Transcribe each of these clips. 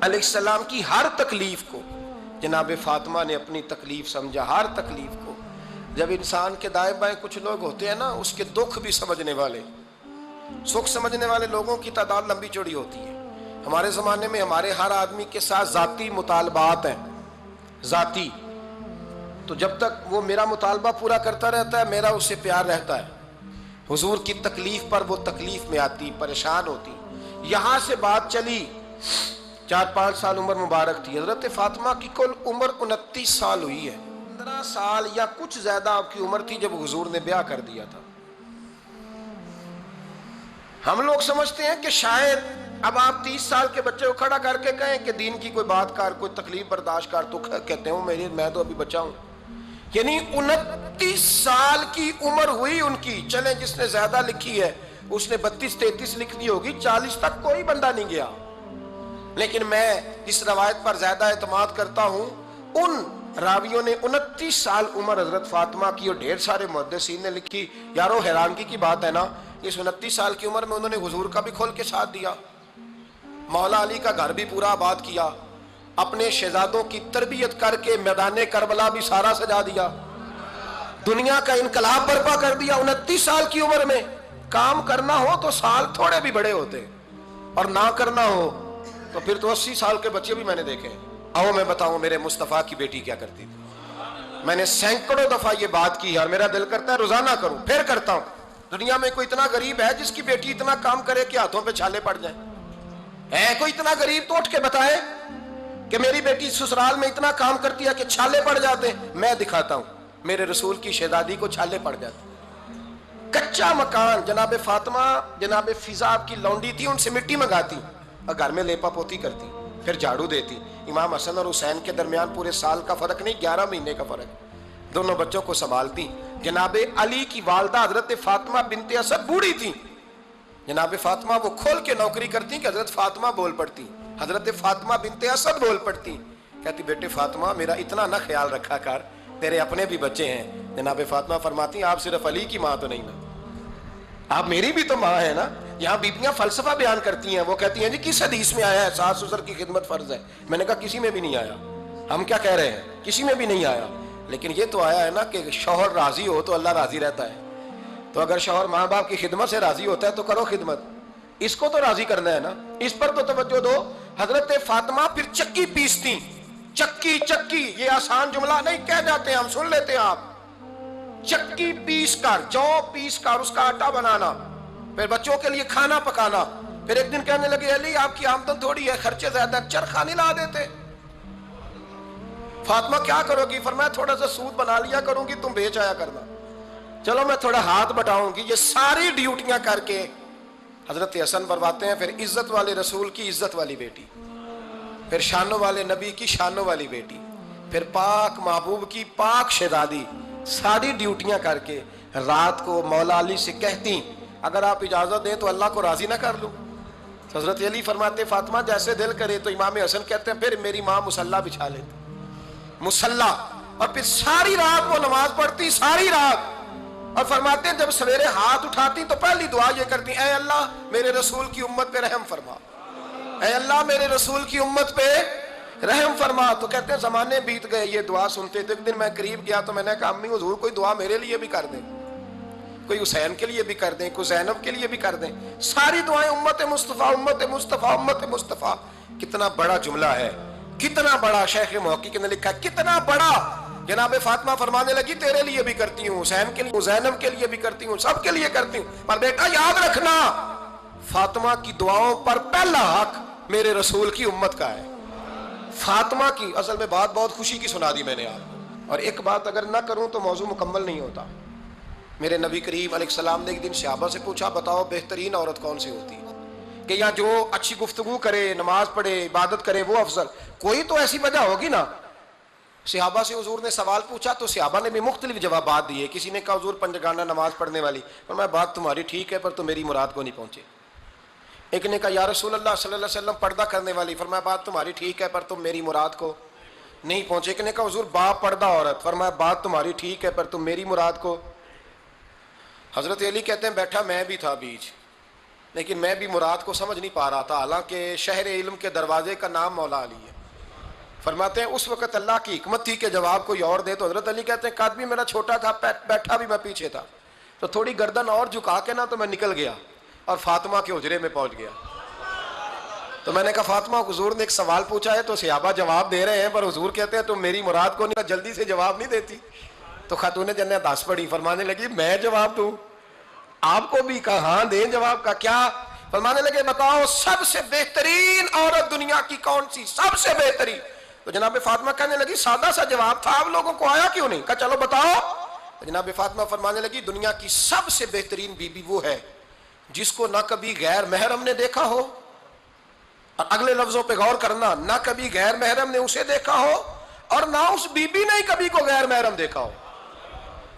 علیہ السلام کی ہر تکلیف کو جناب فاطمہ نے اپنی تکلیف سمجھا، ہر تکلیف کو۔ جب انسان کے دائیں بائیں کچھ لوگ ہوتے ہیں نا، اس کے دکھ بھی سمجھنے والے، سکھ سمجھنے والے لوگوں کی تعداد لمبی چوڑی ہوتی ہے۔ ہمارے زمانے میں ہمارے ہر آدمی کے ساتھ ذاتی مطالبات ہیں، ذاتی، تو جب تک وہ میرا مطالبہ پورا کرتا رہتا ہے میرا اس سے پیار رہتا ہے۔ حضور کی تکلیف پر وہ تکلیف میں آتی، پریشان ہوتی۔ یہاں سے بات چلی، 4-5 سال عمر مبارک تھی۔ حضرت فاطمہ کی کل عمر 29 سال ہوئی ہے۔ 15 سال یا کچھ زیادہ آپ کی عمر تھی جب حضور نے بیاہ کر دیا تھا۔ ہم لوگ سمجھتے ہیں کہ شاید اب آپ 30 سال کے بچے کو کھڑا کر کے کہیں کہ دین کی کوئی بات کر، کوئی تکلیف برداشت کر، تو کہتے ہیں میں تو ابھی بچہ ہوں۔ یعنی 29 سال کی عمر ہوئی ان کی۔ چلیں جس نے زیادہ لکھی ہے اس نے 32-33 لکھ دی ہوگی، 40 تک کوئی بندہ نہیں گیا۔ لیکن میں اس روایت پر زیادہ اعتماد کرتا ہوں، ان راویوں نے 29 سال عمر حضرت فاطمہ کی اور ڈھیر سارے محدثین نے لکھی۔ یارو حیرانگی کی بات ہے نا، اس 29 سال کی عمر میں انہوں نے حضور کا بھی کھول کے ساتھ دیا، مولا علی کا گھر بھی پورا آباد کیا، اپنے شہزادوں کی تربیت کر کے میدان کربلا بھی سارا سجا دیا، دنیا کا انقلاب برپا کر دیا۔ 29 سال کی عمر میں کام کرنا ہو تو سال تھوڑے بھی بڑے ہوتے، اور نہ کرنا ہو تو پھر تو 80 سال کے بچے بھی میں نے دیکھے۔ آؤ میں بتاؤں میرے مصطفیٰ کی بیٹی کیا کرتی تھی۔ میں نے سینکڑوں دفعہ یہ بات کی اور میرا دل کرتا ہے روزانہ کروں، پھر کرتا ہوں۔ دنیا میں کوئی اتنا غریب ہے جس کی بیٹی اتنا کام کرے کہ ہاتھوں پہ چھالے پڑ جائیں؟ ہے کوئی اتنا غریب تو اٹھ کے بتائے کہ میری بیٹی سسرال میں اتنا کام کرتی ہے کہ چھالے پڑ جاتے ہیں؟ میں دکھاتا ہوں، میرے رسول کی شہزادی کو چھالے پڑ جاتے۔ کچا مکان، جناب فاطمہ جناب فضا آپ کی لونڈی تھی، ان سے مٹی منگاتی اور گھر میں لیپا پوتی کرتی، پھر جھاڑو دیتی۔ امام حسن اور حسین کے درمیان پورے سال کا فرق نہیں، 11 مہینے کا فرق، دونوں بچوں کو سنبھالتی۔ جناب علی کی والدہ حضرت فاطمہ بنت اسد بوڑھی تھی، جناب فاطمہ وہ کھول کے نوکری کرتی کہ حضرت فاطمہ بول پڑتی، حضرت فاطمہ بنت اسد بول پڑتی، کہتی بیٹے فاطمہ میرا اتنا نہ خیال رکھا کر، تیرے اپنے بھی بچے ہیں۔ جناب فاطمہ فرماتی آپ صرف علی کی ماں تو نہیں نا، آپ میری بھی تو ماں ہے نا۔ یہاں بیبیاں فلسفہ بیان کرتی ہیں، وہ کہتی ہیں جی کس حدیث میں آیا ہے ساس سسر کی خدمت فرض ہے؟ میں نے کہا کسی میں بھی نہیں آیا۔ ہم کیا کہہ رہے ہیں؟ کسی میں بھی نہیں آیا، لیکن یہ تو آیا ہے نا کہ شوہر راضی ہو تو اللہ راضی رہتا ہے۔ تو اگر شوہر ماں باپ کی خدمت سے راضی ہوتا ہے تو کرو خدمت، اس کو تو راضی کرنا ہے نا، اس پر تو توجہ دو۔ حضرت فاطمہ پھر چکی پیستی، چکی چکی، یہ آسان جملہ نہیں کہہ جاتے ہیں ہم، سن لیتے ہیں آپ۔ چکی پیس کر، جو پیس کر اس کا آٹا بنانا، پھر بچوں کے لیے کھانا پکانا۔ پھر ایک دن کہنے لگے علی آپ کی آمدن تھوڑی ہے، خرچے زیادہ، چرخہ نہیں لا دیتے؟ فاطمہ کیا کرو گی؟ فرمایا تھوڑا سا سود بنا لیا کروں گی، تم بیچ آیا کرنا۔ چلو میں تھوڑا ہاتھ بٹاؤں گی۔ یہ ساری ڈیوٹیاں کر کے حضرت حسن فرماتے ہیں پھر عزت والے رسول کی عزت والی بیٹی، پھر شانوں والے نبی کی شانوں والی بیٹی، پھر پاک محبوب کی پاک شہزادی، ساری ڈیوٹیاں کر کے رات کو مولا علی سے کہتی اگر آپ اجازت دیں تو اللہ کو راضی نہ کر لوں؟ حضرت علی فرماتے فاطمہ جیسے دل کرے۔ تو امام حسن کہتے ہیں پھر میری ماں مصلی بچھا لیتی، مصلی، اور پھر ساری رات وہ نماز پڑھتی، ساری رات۔ اور فرماتے ہیں جب سویرے ہاتھ اٹھاتی تو پہلی دعا یہ کرتی اے اللہ میرے رسول کی امت پہ رحم فرما، اے اللہ میرے رسول کی امت پہ رحم فرما۔ تو کہتے ہیں زمانے بیت گئے یہ دعا سنتے تھے۔ ایک دن میں قریب گیا تو میں نے کہا امی حضور کوئی دعا میرے لیے بھی کر دیں، کوئی حسین کے لیے بھی کر دیں، کوئی زینب کے لیے بھی کر دیں۔ ساری دعائیں امت مصطفیٰ امت مصطفیٰ امت مصطفیٰ۔ کتنا بڑا جملہ ہے، کتنا بڑا، شیخ محقق نے لکھا کتنا بڑا۔ جناب فاطمہ فرمانے لگی تیرے لیے بھی کرتی ہوں، حسین کے لیے، زینب کے لیے بھی کرتی ہوں، سب کے لیے کرتی ہوں، پر بیٹا یاد رکھنا فاطمہ کی دعاؤں پر پہلا حق میرے رسول کی امت کا ہے۔ فاطمہ کی اصل میں بات بہت خوشی کی سنا دی میں نے آپ کو، اور ایک بات اگر نہ کروں تو موضوع مکمل نہیں ہوتا۔ میرے نبی کریم علیہ السلام نے ایک دن صحابہ سے پوچھا بتاؤ بہترین عورت کون سی ہوتی ہے؟ کہ یا جو اچھی گفتگو کرے، نماز پڑھے، عبادت کرے وہ افضل؟ کوئی تو ایسی وجہ ہوگی نا۔ صحابہ سے حضور نے سوال پوچھا تو صحابہ نے بھی مختلف جوابات دیے۔ کسی نے کہا حضور پنجگانہ نماز پڑھنے والی، فرمایا بات تمہاری ٹھیک ہے پر تم میری مراد کو نہیں پہنچے۔ ایک نے کہا یا رسول اللہ صلی اللہ علیہ وسلم پردہ کرنے والی، فرمایا بات تمہاری ٹھیک ہے پر تم میری مراد کو نہیں پہنچے۔ ایک نے کہا حضور با پردہ عورت، فرمایا بات تمہاری ٹھیک ہے پر تم میری مراد کو۔ حضرت علی کہتے ہیں بیٹھا میں بھی تھا بیچ، لیکن میں بھی مراد کو سمجھ نہیں پا رہا تھا، حالانکہ شہر علم کے دروازے کا نام مولا علی ہے۔ فرماتے ہیں اس وقت اللہ کی حکمت تھی کہ جواب کوئی اور دے، تو حضرت علی کہتے ہیں قد بھی میرا چھوٹا تھا، بیٹھا بھی میں پیچھے تھا، تو تھوڑی گردن اور جھکا کے نا تو میں نکل گیا اور فاطمہ کے حجرے میں پہنچ گیا۔ تو میں نے کہا فاطمہ حضور نے ایک سوال پوچھا ہے تو صحابہ جواب دے رہے ہیں، پر حضور کہتے ہیں تم میری مراد کو نہیں جلدی سے جواب نہیں دیتی۔ تو خاتون جنت ہنس پڑی، فرمانے لگی میں جواب دوں؟ آپ کو بھی کہا ہاں دیں جواب کا کیا؟ فرمانے لگے بتاؤ سب سے بہترین عورت دنیا کی کون سی، سب سے بہترین؟ تو جناب فاطمہ کہنے لگی سادہ سا جواب تھا، آپ لوگوں کو آیا کیوں نہیں؟ کہا چلو بتاؤ۔ تو جناب فاطمہ فرمانے لگی دنیا کی سب سے بہترین بی بی وہ ہے جس کو نہ کبھی غیر محرم نے دیکھا ہو، اور اگلے لفظوں پہ غور کرنا، نہ کبھی غیر محرم نے اسے دیکھا ہو اور نہ اس بی بی نے کبھی کو غیر محرم دیکھا ہو۔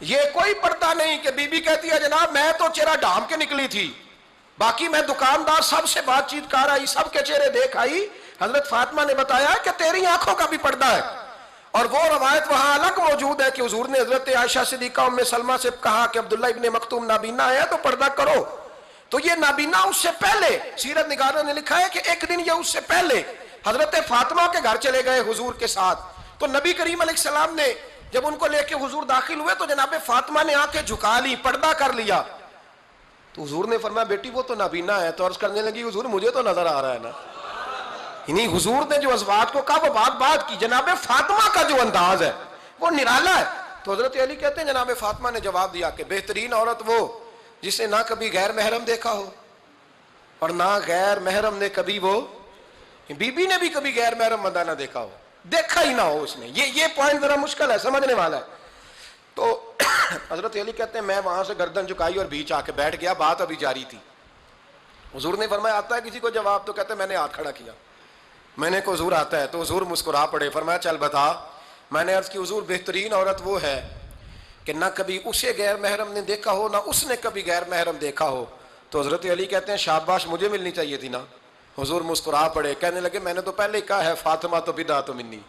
یہ کوئی پردہ نہیں کہ بی بی کہتی ہے جناب میں تو چہرہ ڈھام کے نکلی تھی، باقی میں دکاندار سب سے بات چیت کر آئی، سب کے چہرے دیکھ آئی۔ حضرت فاطمہ نے بتایا کہ تیری آنکھوں کا بھی پردہ ہے، اور وہ روایت وہاں الگ موجود ہے کہ حضور نے حضرت عائشہ صدیقہ ام سلمہ سے کہا کہ عبداللہ ابن مکتوم نابینا ہے تو پردہ کرو۔ تو یہ نابینا اس سے پہلے سیرت نگاروں نے لکھا ہے کہ ایک دن یہ اس سے پہلے حضرت فاطمہ کے گھر چلے گئے حضور کے ساتھ، تو نبی کریم علیہ السلام نے جب ان کو لے کے حضور داخل ہوئے تو جناب فاطمہ نے آنکھیں جھکا لی، پردہ کر لیا۔ تو حضور نے فرمایا بیٹی وہ تو نابینا ہے، تو عرض کرنے لگی حضور مجھے تو نظر آ رہا ہے نا۔ یعنی حضور نے جو ازواج کو کہا وہ بات کی، جناب فاطمہ کا جو انداز ہے وہ نرالا ہے۔ تو حضرت علی کہتے ہیں جناب فاطمہ نے جواب دیا کہ بہترین عورت وہ جسے نہ کبھی غیر محرم دیکھا ہو اور نہ غیر محرم نے کبھی، وہ بی بی نے بھی کبھی غیر محرم بندہ نہ دیکھا ہو، دیکھا ہی نہ ہو اس نے۔ یہ پوائنٹ ذرا مشکل ہے، سمجھنے والا ہے۔ تو حضرت علی کہتے ہیں میں وہاں سے گردن جھکائی اور بیچ آ کے بیٹھ گیا، بات ابھی جاری تھی۔ حضور نے فرمایا آتا ہے کسی کو جواب؟ تو کہتے ہیں میں نے ہاتھ کھڑا کیا، میں نے کو حضور آتا ہے؟ تو حضور مسکرا پڑے، فرمایا چل بتا۔ میں نے عرض کی حضور بہترین عورت وہ ہے کہ نہ کبھی اسے غیر محرم نے دیکھا ہو نہ اس نے کبھی غیر محرم دیکھا ہو۔ تو حضرت علی کہتے ہیں شاباش مجھے ملنی چاہیے تھی نا۔ حضور مسکرا پڑے، کہنے لگے میں نے تو پہلے کہا ہے فاطمہ تو بدعت منی،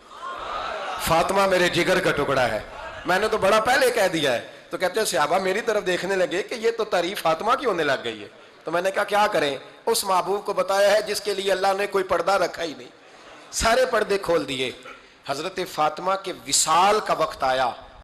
فاطمہ میرے جگر کا ٹکڑا ہے، میں نے تو بڑا پہلے کہہ دیا ہے۔ تو کہتے ہیں صحابہ میری طرف دیکھنے لگے کہ یہ تو تعریف فاطمہ کی ہونے لگ گئی ہے۔ تو میں نے کہا کیا کریں؟ اس محبوب کو بتایا ہے جس کے لیے اللہ نے کوئی پردہ رکھا ہی نہیں، سارے پردے کھول دیے۔ حضرت فاطمہ کے وصال کا وقت آیا،